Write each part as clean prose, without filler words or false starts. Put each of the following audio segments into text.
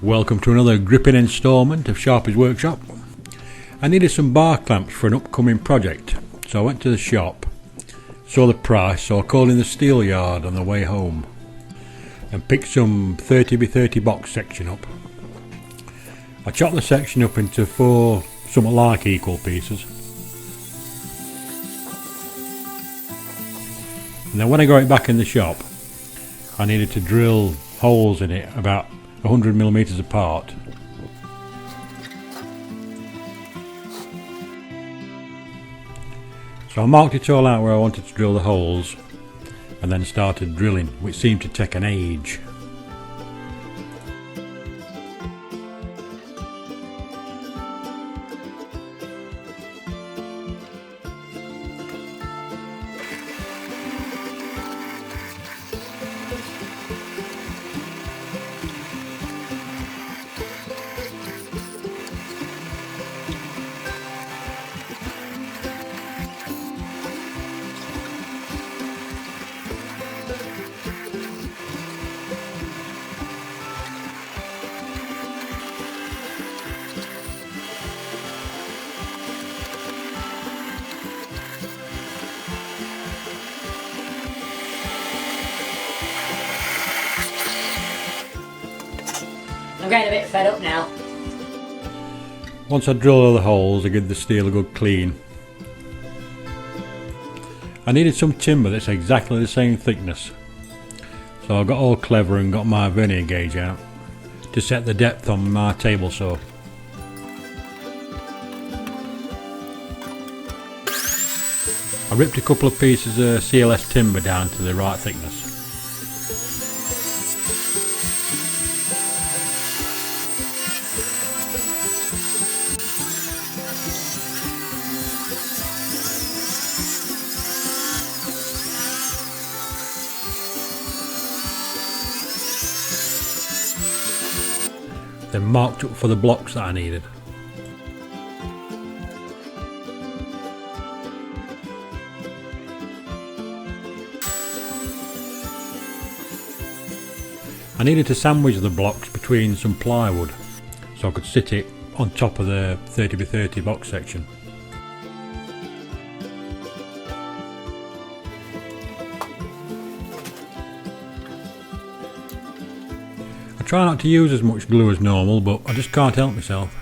Welcome to another gripping instalment of Sharpey's Workshop. I needed some bar clamps for an upcoming project, so I went to the shop, saw the price, so I called in the steel yard on the way home and picked some 30x30 box section up. I chopped the section up into 4 somewhat like equal pieces, and then when I got it back in the shop I needed to drill holes in it about 100mm apart. So I marked it all out where I wanted to drill the holes and then started drilling, which seemed to take an age. I'm getting a bit fed up now. Once I drilled all the holes, I gave the steel a good clean. I needed some timber that's exactly the same thickness, so I got all clever and got my vernier gauge out to set the depth on my table saw. I ripped a couple of pieces of CLS timber down to the right thickness. Then marked up for the blocks that I needed. I needed to sandwich the blocks between some plywood so I could sit it on top of the 30x30 box section. I try not to use as much glue as normal, but I just can't help myself.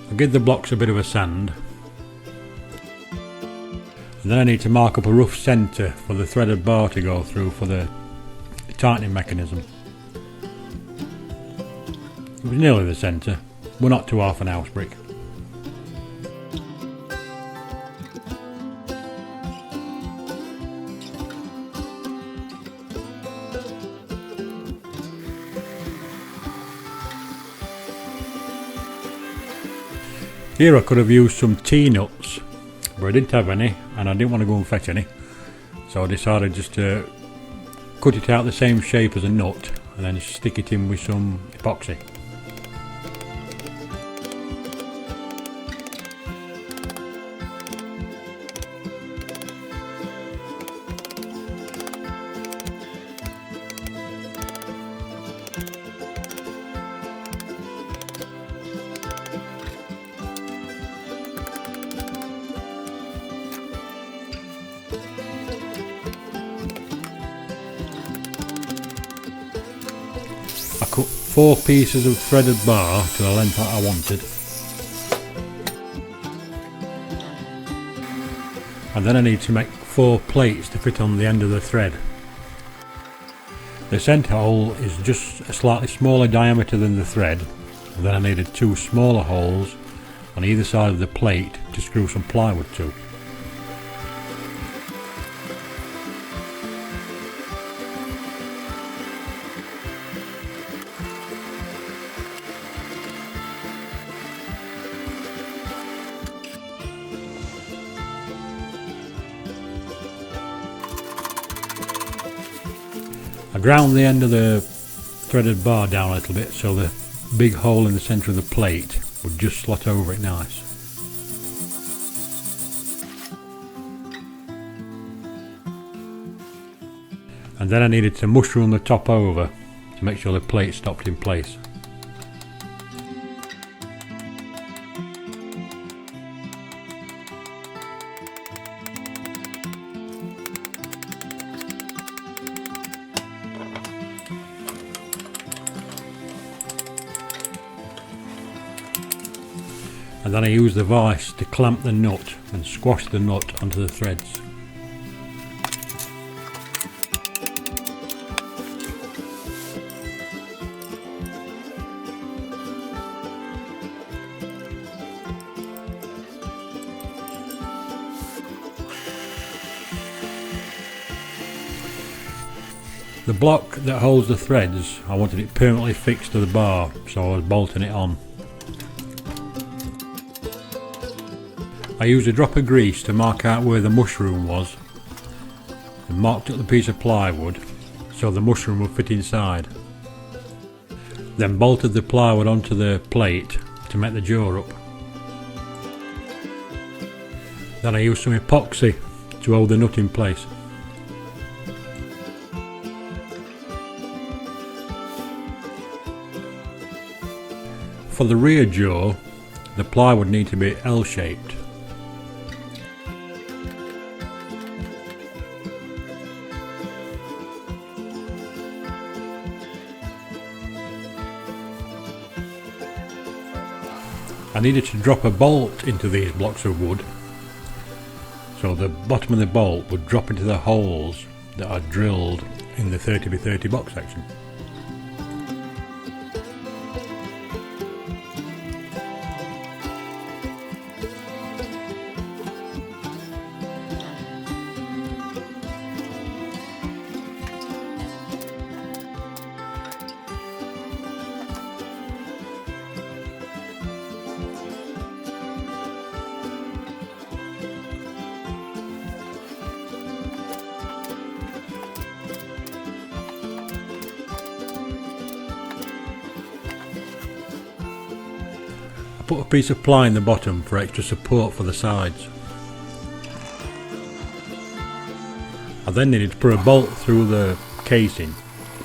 I'll give the blocks a bit of a sand, and then I need to mark up a rough centre for the threaded bar to go through for the tightening mechanism. It was nearly the centre, we're not to half an house brick. Here I could have used some T-nuts, but I didn't have any and I didn't want to go and fetch any, so I decided just to cut it out the same shape as a nut and then stick it in with some epoxy. I cut 4 pieces of threaded bar to the length that I wanted, and then I need to make 4 plates to fit on the end of the thread. The centre hole is just a slightly smaller diameter than the thread, and then I needed 2 smaller holes on either side of the plate to screw some plywood to. I ground the end of the threaded bar down a little bit so the big hole in the centre of the plate would just slot over it nice. And then I needed to mushroom the top over to make sure the plate stopped in place. And then I use the vise to clamp the nut and squash the nut onto the threads. The block that holds the threads, I wanted it permanently fixed to the bar, so I was bolting it on. I used a drop of grease to mark out where the mushroom was and marked up the piece of plywood so the mushroom would fit inside. Then bolted the plywood onto the plate to make the jaw up. Then I used some epoxy to hold the nut in place. For the rear jaw, the plywood needed to be L-shaped. I needed to drop a bolt into these blocks of wood, so the bottom of the bolt would drop into the holes that I drilled in the 30x30 box section. I put a piece of ply in the bottom for extra support for the sides. I then needed to put a bolt through the casing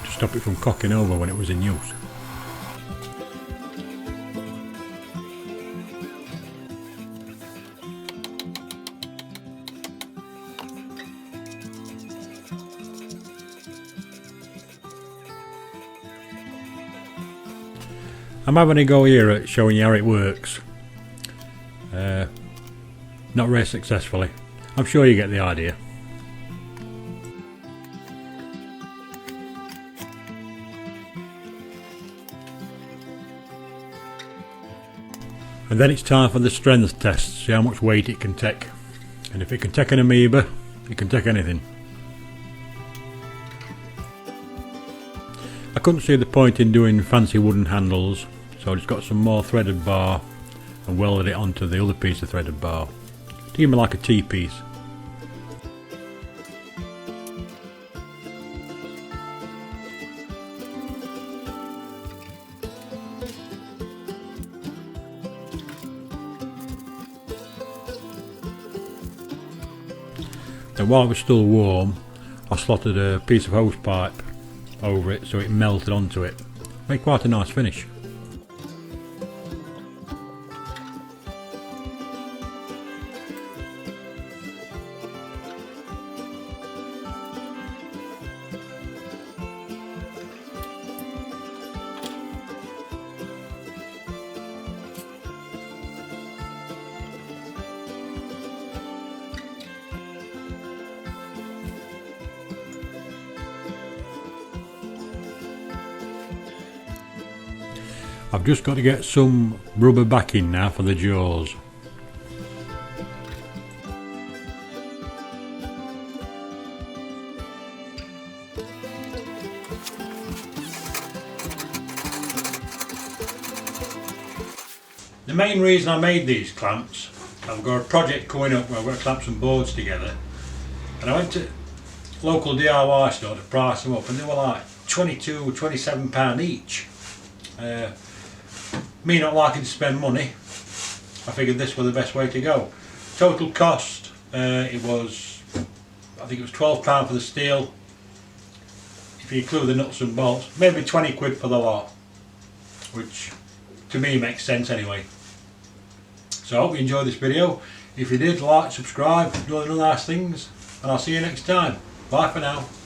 to stop it from cocking over when it was in use. I'm having a go here at showing you how it works. Not very successfully. I'm sure you get the idea. And then it's time for the strength test, see how much weight it can take. And if it can take an amoeba, it can take anything. I couldn't see the point in doing fancy wooden handles, so I just got some more threaded bar and welded it onto the other piece of threaded bar to give me like a T-piece. And while it was still warm, I slotted a piece of hose pipe over it so it melted onto it. Made quite a nice finish. I've just got to get some rubber backing now for the jaws. The main reason I made these clamps, I've got a project coming up where I've got to clamp some boards together, and I went to a local DIY store to price them up, and they were like £22 or £27 each. Me not liking to spend money, I figured this was the best way to go. Total cost, I think it was £12 for the steel, if you include the nuts and bolts, maybe 20 quid for the lot, which to me makes sense anyway. So I hope you enjoyed this video. If you did, like, subscribe, do all the nice things, and I'll see you next time. Bye for now.